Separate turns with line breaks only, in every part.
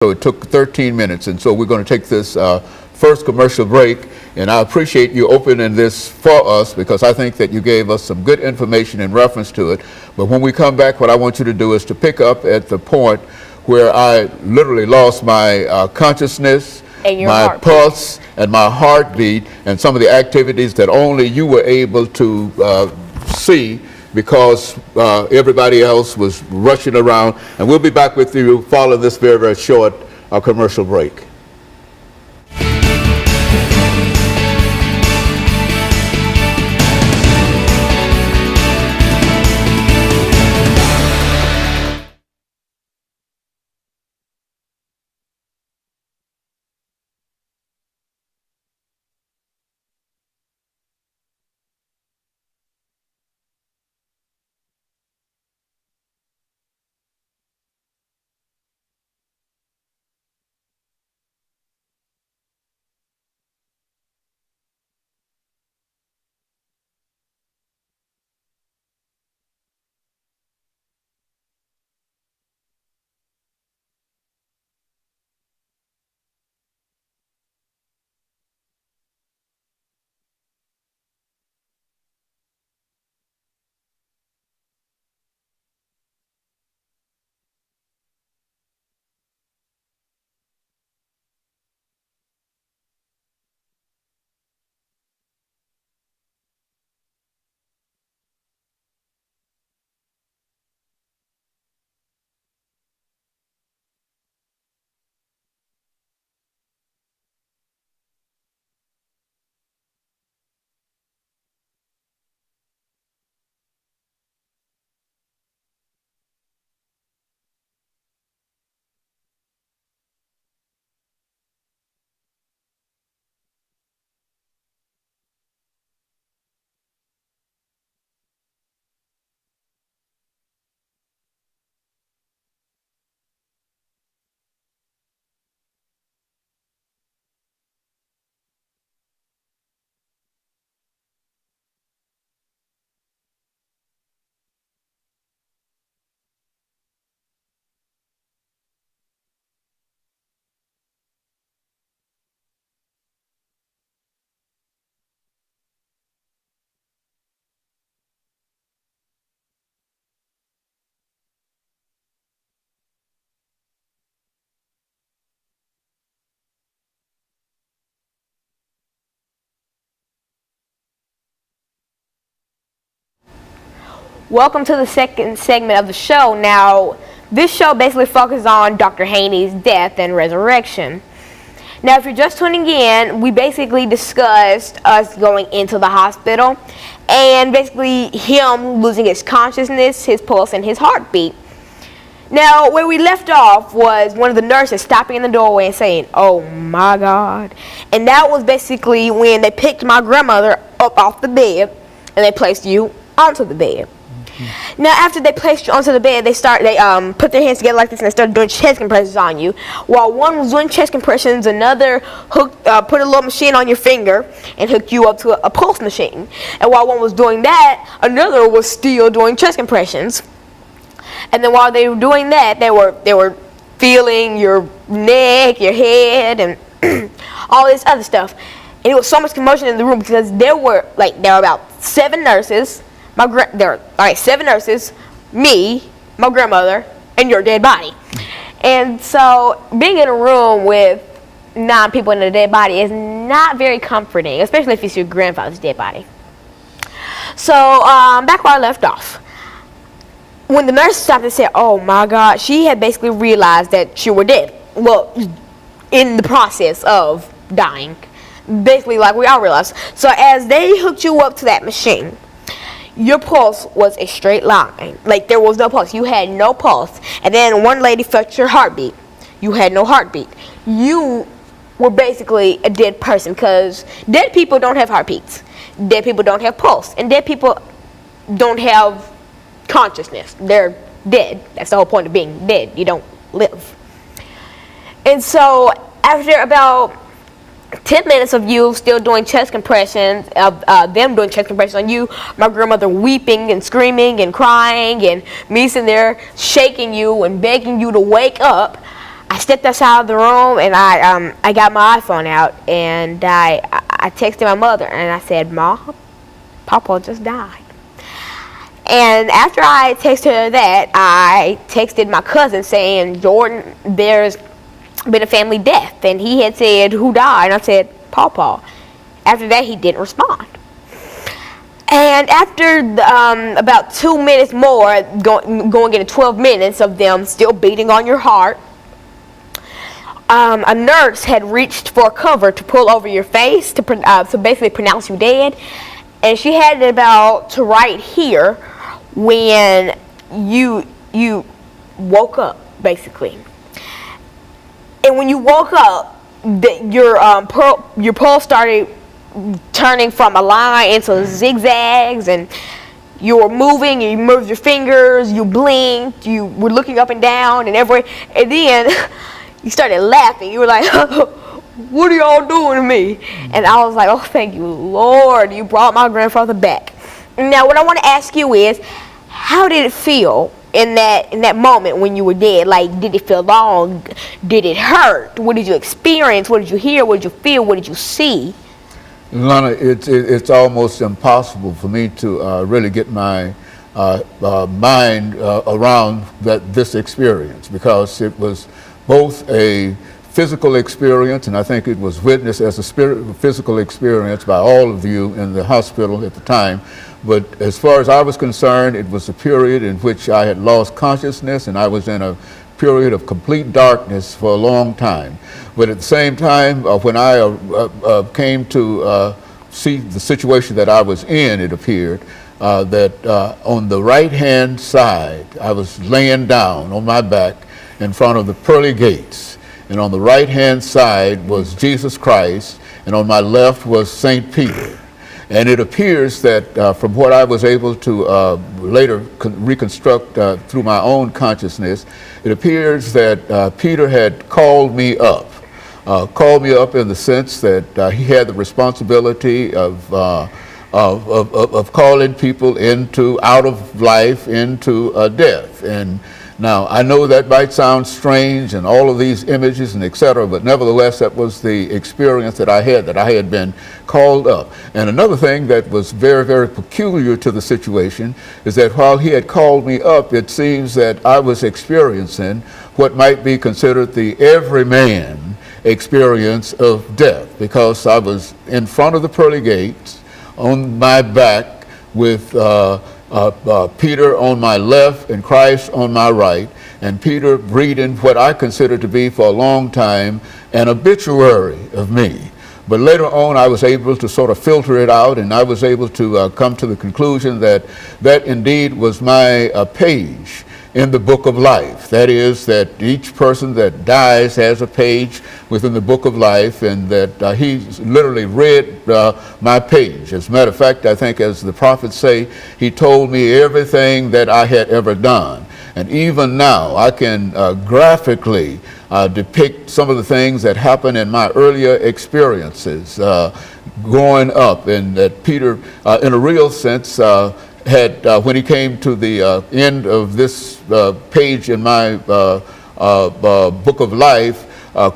So it took 13 minutes, and so we're going to take this first commercial break, and I appreciate you opening this for us because I think that you gave us some good information in reference to it. But when we come back, what I want you to do is to pick up at the point where I literally lost my consciousness, my pulse, and my heartbeat, and some of the activities that only you were able to see because everybody else was rushing around. And we'll be back with you following this very, very short commercial break.
Welcome to the second segment of the show. Now, this show basically focuses on Dr. Haney's death and resurrection. Now, if you're just tuning in, we basically discussed us going into the hospital and basically him losing his consciousness, his pulse, and his heartbeat. Now, where we left off was one of the nurses stopping in the doorway and saying, "Oh my God." And that was basically when they picked my grandmother up off the bed and they placed you onto the bed. Now, after they placed you onto the bed, they put their hands together like this and they started doing chest compressions on you. While one was doing chest compressions, another put a little machine on your finger and hooked you up to a pulse machine. And while one was doing that, another was still doing chest compressions. And then while they were doing that, they were feeling your neck, your head, and all this other stuff. And it was so much commotion in the room because there were about 7 nurses. Seven nurses, me, my grandmother, and your dead body. And so being in a room with 9 people in a dead body is not very comforting, especially if it's your grandfather's dead body. So back where I left off. When the nurse stopped and said, "Oh my God," she had basically realized that you were dead. Well, in the process of dying. Basically like we all realized. So as they hooked you up to that machine, your pulse was a straight line. Like there was no pulse. You had no pulse. And then one lady felt your heartbeat. You had no heartbeat. You were basically a dead person because dead people don't have heartbeats. Dead people don't have pulse. And dead people don't have consciousness. They're dead. That's the whole point of being dead. You don't live. And so after about 10 minutes of you still doing chest compressions, of them doing chest compressions on you, my grandmother weeping and screaming and crying, and me sitting there shaking you and begging you to wake up, I stepped outside of the room, and I got my iPhone out, and I texted my mother, and I said, "Mom, Papa just died." And after I texted her that, I texted my cousin saying, "Jordan, there's been a family death." And he had said, "Who died?" And I said, "Papa." After that, he didn't respond. And after about 2 minutes more, going into 12 minutes of them still beating on your heart, a nurse had reached for a cover to pull over your face to basically pronounce you dead. And she had it about to right here when you woke up, basically. And when you woke up, your pulse started turning from a line into zigzags, and you were moving, you moved your fingers, you blinked, you were looking up and down and everywhere, and then you started laughing. You were like, "What are y'all doing to me?" And I was like, "Oh, thank you, Lord, you brought my grandfather back." Now, what I want to ask you is, how did it feel in that moment when you were dead? Like, did it feel long? Did it hurt? What did you experience? What did you hear? What did you feel? What did you see?
Alana, it's almost impossible for me to really get my mind around this experience, because it was both a physical experience, and I think it was witnessed as a physical experience by all of you in the hospital at the time. But as far as I was concerned, it was a period in which I had lost consciousness, and I was in a period of complete darkness for a long time. But at the same time, when I came to see the situation that I was in, it appeared that on the right-hand side, I was laying down on my back in front of the pearly gates. And on the right-hand side was Jesus Christ, and on my left was St. Peter. And it appears that from what I was able to later reconstruct through my own consciousness, it appears that Peter had called me up in the sense that he had the responsibility of calling people out of life into death. And now, I know that might sound strange and all of these images and etc., but nevertheless, that was the experience that I had been called up. And another thing that was very, very peculiar to the situation is that while he had called me up, it seems that I was experiencing what might be considered the everyman experience of death, because I was in front of the pearly gates on my back with Peter on my left and Christ on my right, and Peter reading what I considered to be for a long time an obituary of me. But later on, I was able to sort of filter it out, and I was able to come to the conclusion that that indeed was my page in the book of life. That is, that each person that dies has a page within the book of life, and that he literally read my page. As a matter of fact, I think, as the prophets say, he told me everything that I had ever done. And even now, I can graphically depict some of the things that happened in my earlier experiences growing up, and that Peter, in a real sense, had, when he came to the end of this page in my book of life,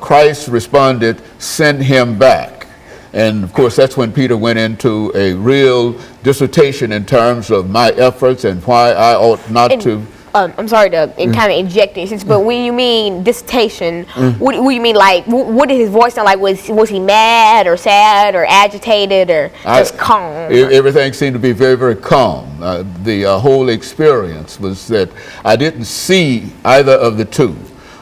Christ responded, "Send him back." And of course, that's when Peter went into a real dissertation in terms of my efforts and why I ought not to.
I'm sorry to kind of inject this, but when you mean dissertation, what do you mean? Like, what did his voice sound like? Was he mad or sad or agitated or just calm?
Everything seemed to be very, very calm. The whole experience was that I didn't see either of the two,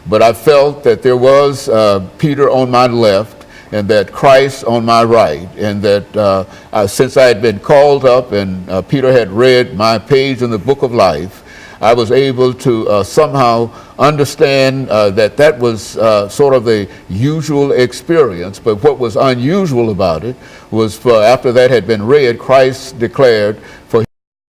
but I felt that there was Peter on my left and that Christ on my right, and that since I had been called up and Peter had read my page in the book of life, I was able to somehow understand that was sort of the usual experience. But what was unusual about it was, after that had been read, Christ declared